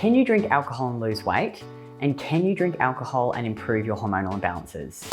Can you drink alcohol and lose weight? And can you drink alcohol and improve your hormonal imbalances?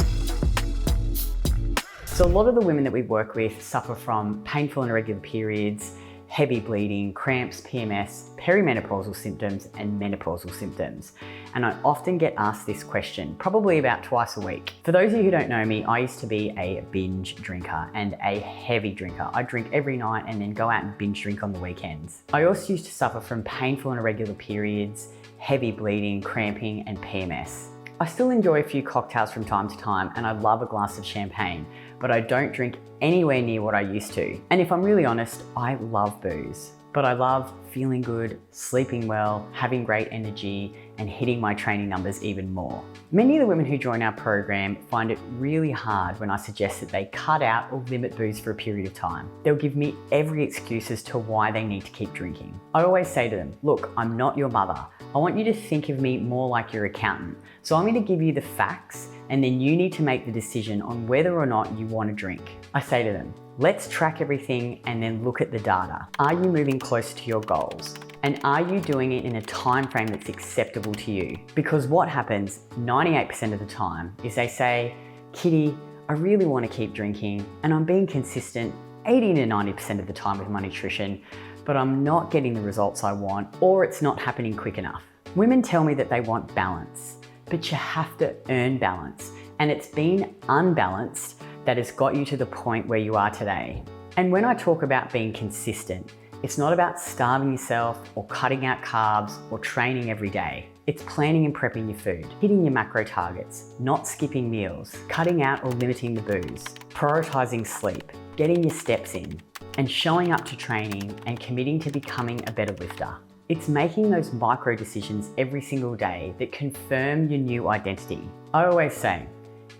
So a lot of the women that we work with suffer from painful and irregular periods, heavy bleeding, cramps, PMS, perimenopausal symptoms, and menopausal symptoms. And I often get asked this question, probably about twice a week. For those of you who don't know me, I used to be a binge drinker and a heavy drinker. I'd drink every night and then go out and binge drink on the weekends. I also used to suffer from painful and irregular periods, heavy bleeding, cramping, and PMS. I still enjoy a few cocktails from time to time, and I love a glass of champagne, but I don't drink anywhere near what I used to. And if I'm really honest, I love booze, but I love feeling good, sleeping well, having great energy, and hitting my training numbers even more. Many of the women who join our program find it really hard when I suggest that they cut out or limit booze for a period of time. They'll give me every excuse as to why they need to keep drinking. I always say to them, look, I'm not your mother. I want you to think of me more like your accountant. So I'm going to give you the facts, and then you need to make the decision on whether or not you want to drink. I say to them, let's track everything and then look at the data. Are you moving closer to your goals? And are you doing it in a time frame that's acceptable to you? Because what happens 98% of the time is they say, Kitty, I really want to keep drinking and I'm being consistent 80 to 90% of the time with my nutrition, but I'm not getting the results I want, or it's not happening quick enough. Women tell me that they want balance, but you have to earn balance. And it's been unbalanced that has got you to the point where you are today. And when I talk about being consistent, it's not about starving yourself or cutting out carbs or training every day. It's planning and prepping your food, hitting your macro targets, not skipping meals, cutting out or limiting the booze, prioritizing sleep, getting your steps in, and showing up to training and committing to becoming a better lifter. It's making those micro decisions every single day that confirm your new identity. I always say,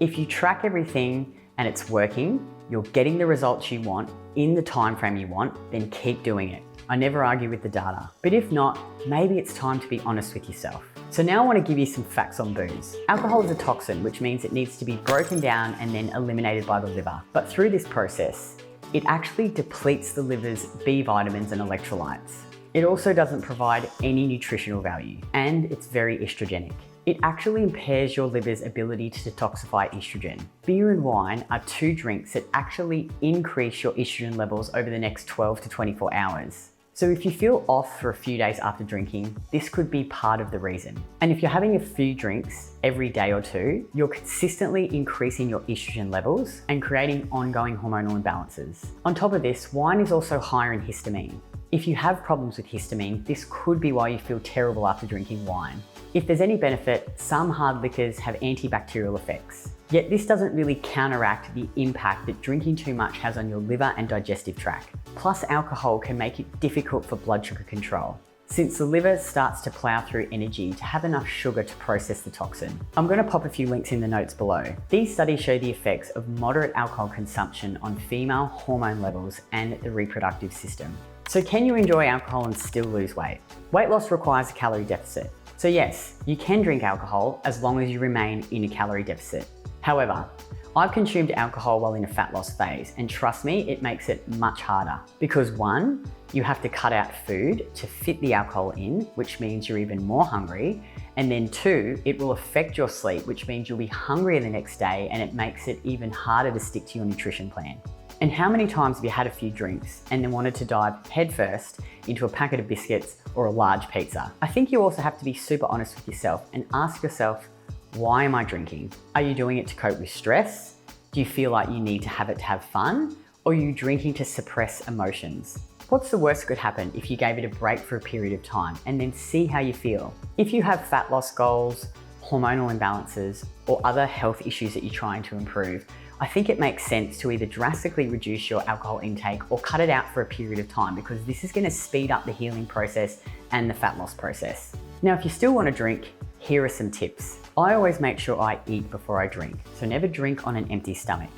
if you track everything and it's working, you're getting the results you want in the time frame you want, then keep doing it. I never argue with the data. But if not, maybe it's time to be honest with yourself. So now I want to give you some facts on booze. Alcohol is a toxin, which means it needs to be broken down and then eliminated by the liver. But through this process, it actually depletes the liver's B vitamins and electrolytes. It also doesn't provide any nutritional value, and it's very estrogenic. It actually impairs your liver's ability to detoxify estrogen. Beer and wine are two drinks that actually increase your estrogen levels over the next 12 to 24 hours. So if you feel off for a few days after drinking, this could be part of the reason. And if you're having a few drinks every day or two, you're consistently increasing your estrogen levels and creating ongoing hormonal imbalances. On top of this, wine is also higher in histamine. If you have problems with histamine, this could be why you feel terrible after drinking wine. If there's any benefit, some hard liquors have antibacterial effects. Yet this doesn't really counteract the impact that drinking too much has on your liver and digestive tract. Plus, alcohol can make it difficult for blood sugar control, since the liver starts to plow through energy to have enough sugar to process the toxin. I'm going to pop a few links in the notes below. These studies show the effects of moderate alcohol consumption on female hormone levels and the reproductive system. So can you enjoy alcohol and still lose weight? Weight loss requires a calorie deficit. So yes, you can drink alcohol as long as you remain in a calorie deficit. However, I've consumed alcohol while in a fat loss phase, and trust me, it makes it much harder. Because one, you have to cut out food to fit the alcohol in, which means you're even more hungry. And then two, it will affect your sleep, which means you'll be hungrier the next day, and it makes it even harder to stick to your nutrition plan. And how many times have you had a few drinks and then wanted to dive headfirst into a packet of biscuits or a large pizza? I think you also have to be super honest with yourself and ask yourself, why am I drinking? Are you doing it to cope with stress? Do you feel like you need to have it to have fun? Or are you drinking to suppress emotions? What's the worst that could happen if you gave it a break for a period of time and then see how you feel? If you have fat loss goals, hormonal imbalances, or other health issues that you're trying to improve, I think it makes sense to either drastically reduce your alcohol intake or cut it out for a period of time, because this is going to speed up the healing process and the fat loss process. Now, if you still want to drink, here are some tips. I always make sure I eat before I drink, so never drink on an empty stomach.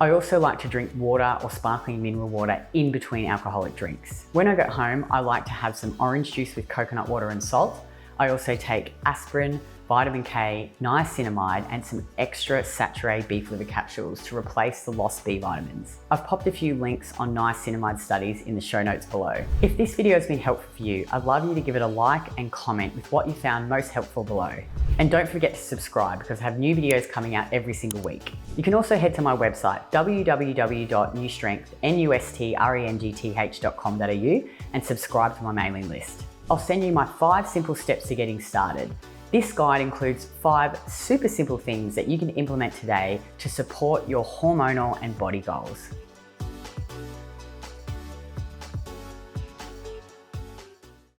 I also like to drink water or sparkling mineral water in between alcoholic drinks. When I get home, I like to have some orange juice with coconut water and salt. I also take aspirin, vitamin K, niacinamide, and some extra Saturée beef liver capsules to replace the lost B vitamins. I've popped a few links on niacinamide studies in the show notes below. If this video has been helpful for you, I'd love you to give it a like and comment with what you found most helpful below. And don't forget to subscribe because I have new videos coming out every single week. You can also head to my website, www.newstrength.com.au, and subscribe to my mailing list. I'll send you my 5 simple steps to getting started. This guide includes 5 super simple things that you can implement today to support your hormonal and body goals.